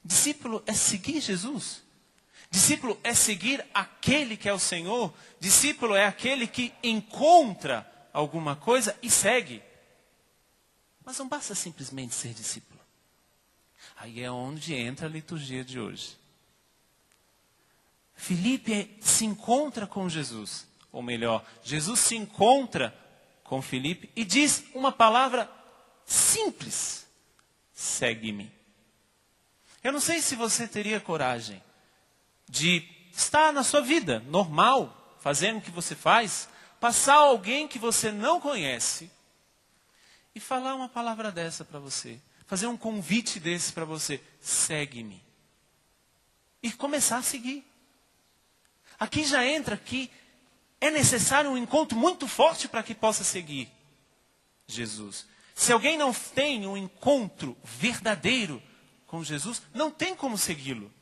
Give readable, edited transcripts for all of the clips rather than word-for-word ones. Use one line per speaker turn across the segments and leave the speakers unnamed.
Discípulo é seguir Jesus. Discípulo é seguir aquele que é o Senhor. Discípulo é aquele que encontra alguma coisa e segue. Mas não basta simplesmente ser discípulo. Aí é onde entra a liturgia de hoje. Filipe se encontra com Jesus. Ou melhor, Jesus se encontra com Filipe e diz uma palavra simples: segue-me. Eu não sei se você teria coragem de estar na sua vida normal, fazendo o que você faz, passar alguém que você não conhece e falar uma palavra dessa para você, fazer um convite desse para você: segue-me. E começar a seguir. Aqui já entra que é necessário um encontro muito forte para que possa seguir Jesus. Se alguém não tem um encontro verdadeiro com Jesus, não tem como segui-lo.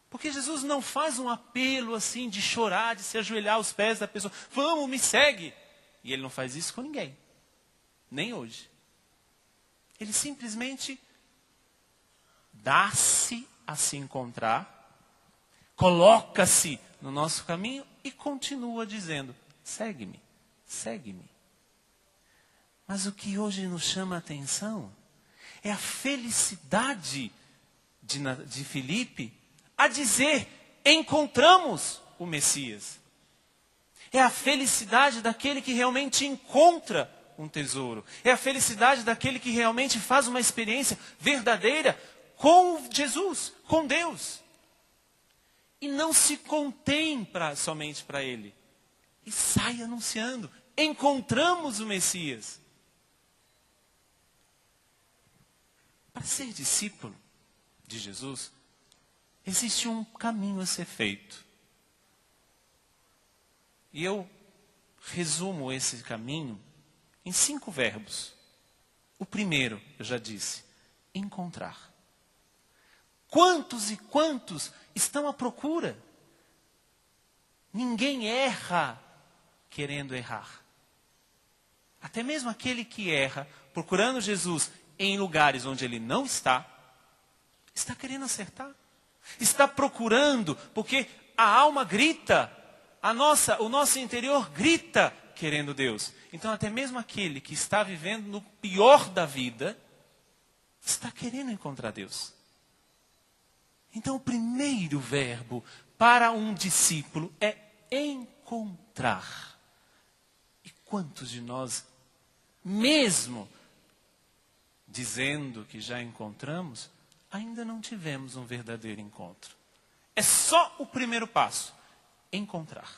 Porque Jesus não faz um apelo assim de chorar, de se ajoelhar aos pés da pessoa: vamos, me segue. E ele não faz isso com ninguém. Nem hoje. Ele simplesmente dá-se a se encontrar, coloca-se no nosso caminho e continua dizendo: segue-me, segue-me. Mas o que hoje nos chama a atenção é a felicidade de Filipe a dizer: encontramos o Messias. É a felicidade daquele que realmente encontra um tesouro. É a felicidade daquele que realmente faz uma experiência verdadeira com Jesus, com Deus. E não se contém somente para ele. E sai anunciando: encontramos o Messias. Para ser discípulo de Jesus, existe um caminho a ser feito. E eu resumo esse caminho em 5 verbos. O primeiro, eu já disse: encontrar. Quantos e quantos estão à procura? Ninguém erra querendo errar. Até mesmo aquele que erra, procurando Jesus em lugares onde ele não está querendo acertar. Está procurando, porque a alma grita, o nosso interior grita querendo Deus. Então até mesmo aquele que está vivendo no pior da vida, está querendo encontrar Deus. Então o primeiro verbo para um discípulo é encontrar. E quantos de nós, mesmo dizendo que já encontramos, ainda não tivemos um verdadeiro encontro? É só o primeiro passo: encontrar.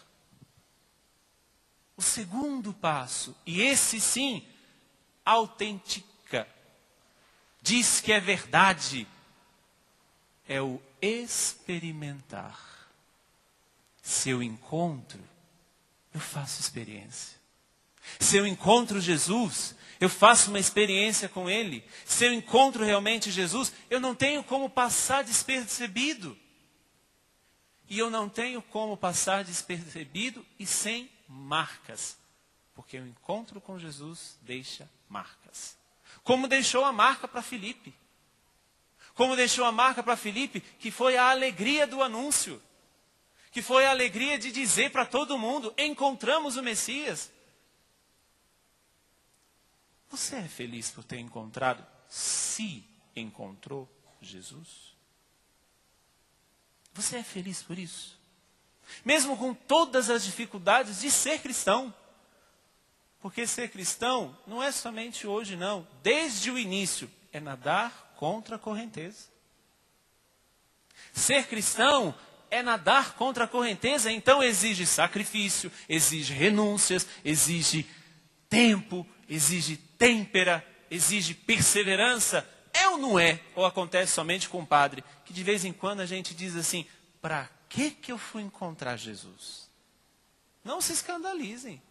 O segundo passo, e esse sim, autentica, diz que é verdade, é o experimentar. Se eu encontro, eu faço experiência. Se eu encontro Jesus, eu faço uma experiência com Ele. Se eu encontro realmente Jesus, eu não tenho como passar despercebido. E eu não tenho como passar despercebido e sem marcas. Porque o encontro com Jesus deixa marcas. Como deixou a marca para Filipe. Como deixou a marca para Filipe, que foi a alegria do anúncio. Que foi a alegria de dizer para todo mundo: encontramos o Messias. Você é feliz por ter encontrado, se encontrou Jesus? Você é feliz por isso? Mesmo com todas as dificuldades de ser cristão. Porque ser cristão não é somente hoje, não. Desde o início, é nadar contra a correnteza. Ser cristão é nadar contra a correnteza, então exige sacrifício, exige renúncias, exige tempo, exige têmpera, exige perseverança. É ou não é? Ou acontece somente com o padre, que de vez em quando a gente diz assim: para que eu fui encontrar Jesus? Não se escandalizem.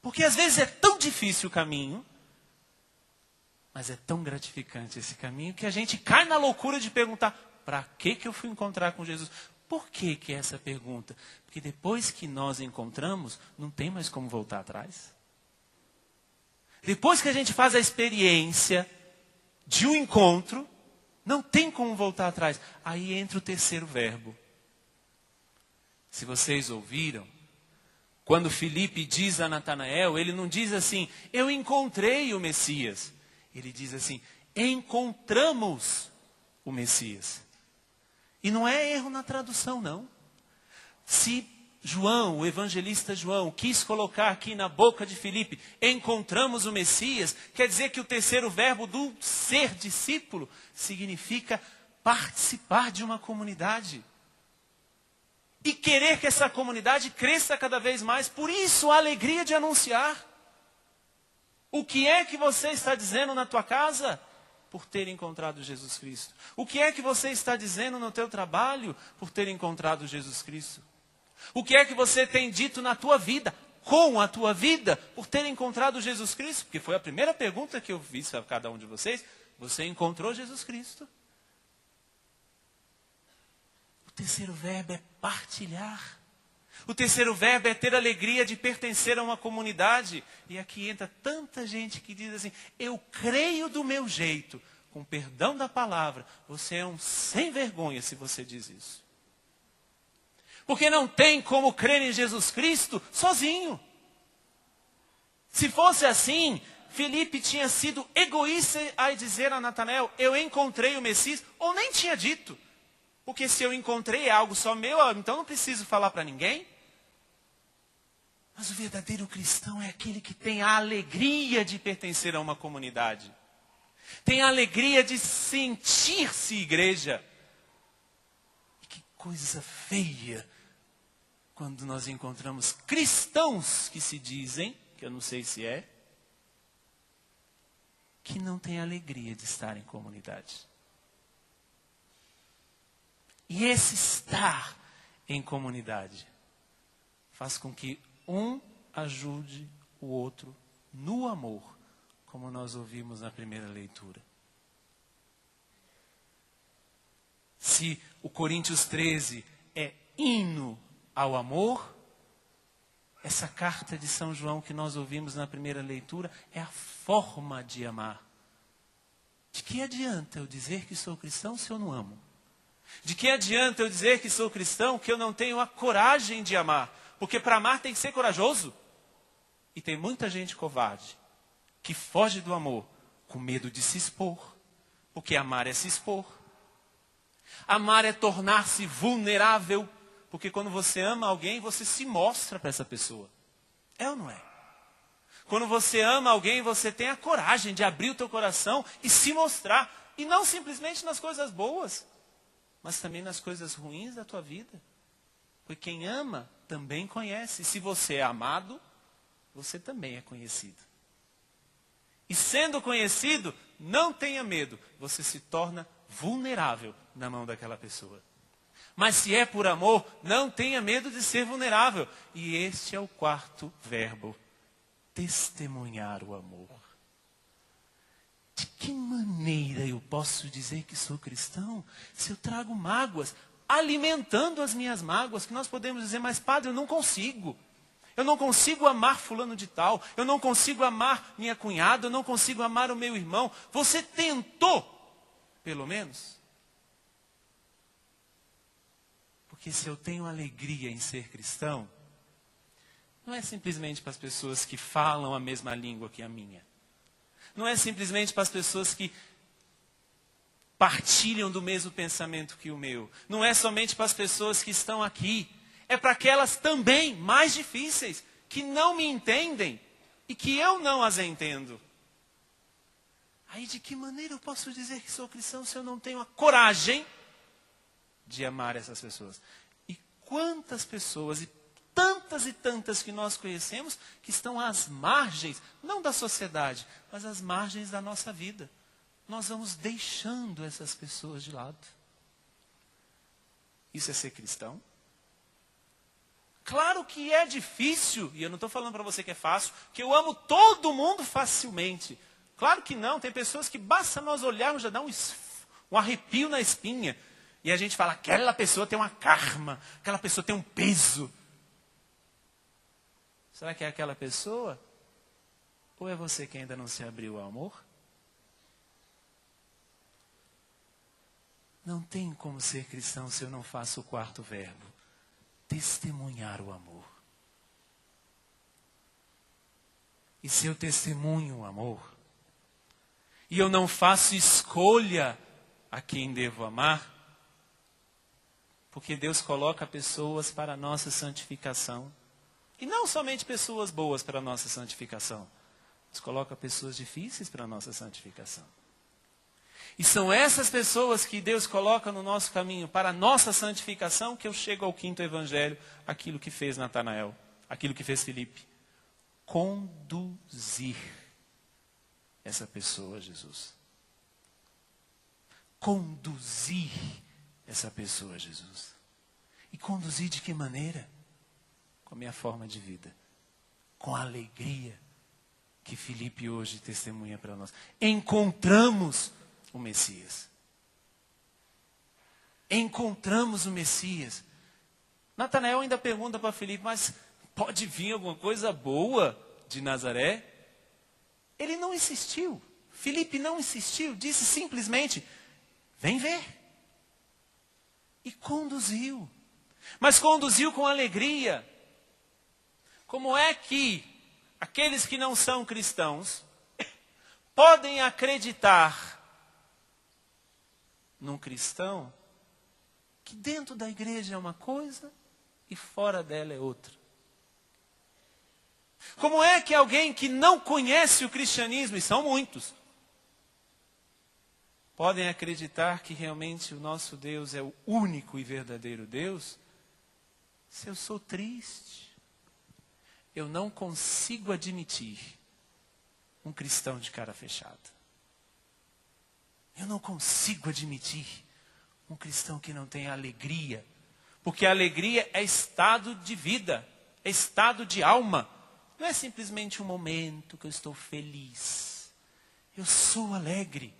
Porque às vezes é tão difícil o caminho, mas é tão gratificante esse caminho, que a gente cai na loucura de perguntar: para que eu fui encontrar com Jesus? Por que é essa pergunta? Porque depois que nós encontramos, não tem mais como voltar atrás. Depois que a gente faz a experiência de um encontro, Não tem como voltar atrás. Aí entra o terceiro verbo. Se vocês ouviram, quando Filipe diz a Natanael, ele não diz assim, eu encontrei o Messias. Ele diz assim, encontramos o Messias. E não é erro na tradução, não. Se João, o evangelista João, quis colocar aqui na boca de Filipe, encontramos o Messias, quer dizer que o terceiro verbo do ser discípulo significa participar de uma comunidade. E querer que essa comunidade cresça cada vez mais. Por isso a alegria de anunciar. O que é que você está dizendo na tua casa? Por ter encontrado Jesus Cristo. O que é que você está dizendo no teu trabalho? Por ter encontrado Jesus Cristo. O que é que você tem dito na tua vida? Com a tua vida? Por ter encontrado Jesus Cristo? Porque foi a primeira pergunta que eu fiz para cada um de vocês. Você encontrou Jesus Cristo? O terceiro verbo é partilhar. O terceiro verbo é ter alegria de pertencer a uma comunidade. E aqui entra tanta gente que diz assim, eu creio do meu jeito. Com perdão da palavra, você é um sem vergonha se você diz isso. Porque não tem como crer em Jesus Cristo sozinho. Se fosse assim, Filipe tinha sido egoísta ao dizer a Natanael, eu encontrei o Messias, ou nem tinha dito. Porque se eu encontrei é algo só meu, então não preciso falar para ninguém. Mas o verdadeiro cristão é aquele que tem a alegria de pertencer a uma comunidade. Tem a alegria de sentir-se igreja. E que coisa feia quando nós encontramos cristãos que se dizem, que eu não sei se é, que não têm alegria de estar em comunidade. E esse estar em comunidade faz com que um ajude o outro no amor, como nós ouvimos na primeira leitura. Se o Coríntios 13 é hino ao amor, essa carta de São João que nós ouvimos na primeira leitura é a forma de amar. De que adianta eu dizer que sou cristão se eu não amo? De que adianta eu dizer que sou cristão que eu não tenho a coragem de amar? Porque para amar tem que ser corajoso. E tem muita gente covarde que foge do amor com medo de se expor. Porque amar é se expor. Amar é tornar-se vulnerável. Porque quando você ama alguém, você se mostra para essa pessoa. É ou não é? Quando você ama alguém, você tem a coragem de abrir o teu coração e se mostrar. E não simplesmente nas coisas boas, mas também nas coisas ruins da tua vida. Porque quem ama também conhece. Se você é amado, você também é conhecido. E sendo conhecido, não tenha medo. Você se torna vulnerável na mão daquela pessoa. Mas se é por amor, não tenha medo de ser vulnerável. E este é o quarto verbo. Testemunhar o amor. De que maneira eu posso dizer que sou cristão se eu trago mágoas, alimentando as minhas mágoas, que nós podemos dizer, mas padre, eu não consigo. Eu não consigo amar fulano de tal, eu não consigo amar minha cunhada, eu não consigo amar o meu irmão. Você tentou, pelo menos? Porque se eu tenho alegria em ser cristão, não é simplesmente para as pessoas que falam a mesma língua que a minha. Não é simplesmente para as pessoas que partilham do mesmo pensamento que o meu. Não é somente para as pessoas que estão aqui. É para aquelas também mais difíceis, que não me entendem e que eu não as entendo. Aí de que maneira eu posso dizer que sou cristão se eu não tenho a coragem de amar essas pessoas? E quantas pessoas, e tantas que nós conhecemos, que estão às margens, não da sociedade, mas às margens da nossa vida. Nós vamos deixando essas pessoas de lado. Isso é ser cristão? Claro que é difícil, e eu não estou falando para você que é fácil, que eu amo todo mundo facilmente. Claro que não, tem pessoas que basta nós olharmos, já dá um arrepio na espinha. E a gente fala, aquela pessoa tem uma karma, aquela pessoa tem um peso. Será que é aquela pessoa? Ou é você que ainda não se abriu ao amor? Não tem como ser cristão se eu não faço o quarto verbo: testemunhar o amor. E se eu testemunho o amor, e eu não faço escolha a quem devo amar, porque Deus coloca pessoas para a nossa santificação, e não somente pessoas boas para a nossa santificação, Deus coloca pessoas difíceis para a nossa santificação. E são essas pessoas que Deus coloca no nosso caminho para a nossa santificação que eu chego ao quinto evangelho, aquilo que fez Natanael, aquilo que fez Filipe. Conduzir essa pessoa a Jesus. Conduzir essa pessoa a Jesus. E conduzir de que maneira? Com a minha forma de vida. Com a alegria que Filipe hoje testemunha para nós. Encontramos o Messias. Encontramos o Messias. Natanael ainda pergunta para Filipe: mas pode vir alguma coisa boa de Nazaré? Ele não insistiu. Filipe não insistiu. Disse simplesmente: vem ver. E conduziu. Mas conduziu com alegria. Como é que aqueles que não são cristãos podem acreditar num cristão que dentro da igreja é uma coisa e fora dela é outra? Como é que alguém que não conhece o cristianismo, e são muitos, podem acreditar que realmente o nosso Deus é o único e verdadeiro Deus, se eu sou triste? Eu não consigo admitir um cristão de cara fechada. Eu não consigo admitir um cristão que não tem alegria. Porque a alegria é estado de vida, é estado de alma. Não é simplesmente um momento que eu estou feliz. Eu sou alegre.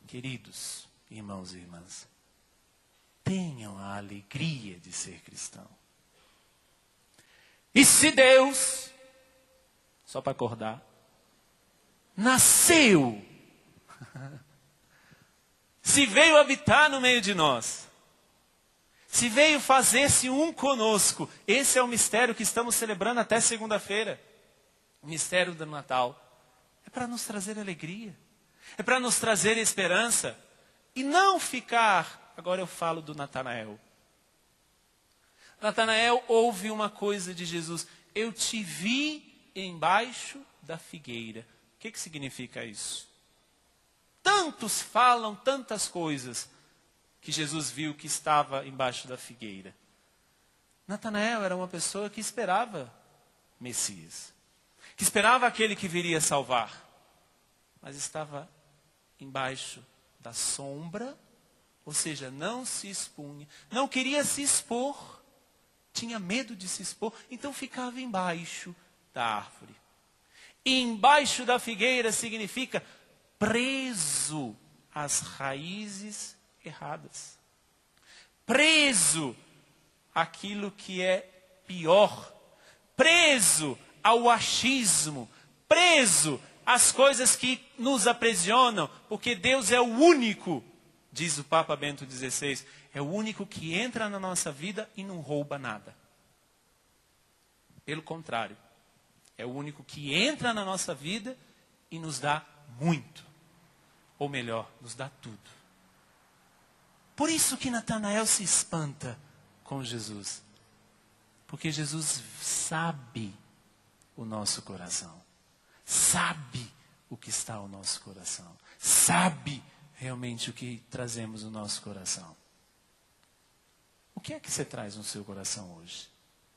Queridos irmãos e irmãs, tenham a alegria de ser cristão. E se Deus, só para acordar, nasceu, se veio habitar no meio de nós, se veio fazer-se um conosco, esse é o mistério que estamos celebrando até segunda-feira, o mistério do Natal, é para nos trazer alegria, é para nos trazer esperança, e não ficar, agora eu falo do Natanael. Natanael ouve uma coisa de Jesus: eu te vi embaixo da figueira. O que significa isso? Tantos falam tantas coisas que Jesus viu que estava embaixo da figueira. Natanael era uma pessoa que esperava Messias, que esperava aquele que viria salvar, mas estava embaixo da sombra, ou seja, não se expunha, não queria se expor, tinha medo de se expor, então ficava embaixo da árvore. E embaixo da figueira significa preso às raízes erradas. Preso àquilo que é pior. Preso ao achismo. Preso às coisas que nos aprisionam. Porque Deus é o único, diz o Papa Bento XVI, é o único que entra na nossa vida e não rouba nada. Pelo contrário, é o único que entra na nossa vida e nos dá muito. Ou melhor, nos dá tudo. Por isso que Natanael se espanta com Jesus. Porque Jesus sabe o nosso coração. Sabe o que está no nosso coração. Sabe realmente o que trazemos no nosso coração. O que é que você traz no seu coração hoje?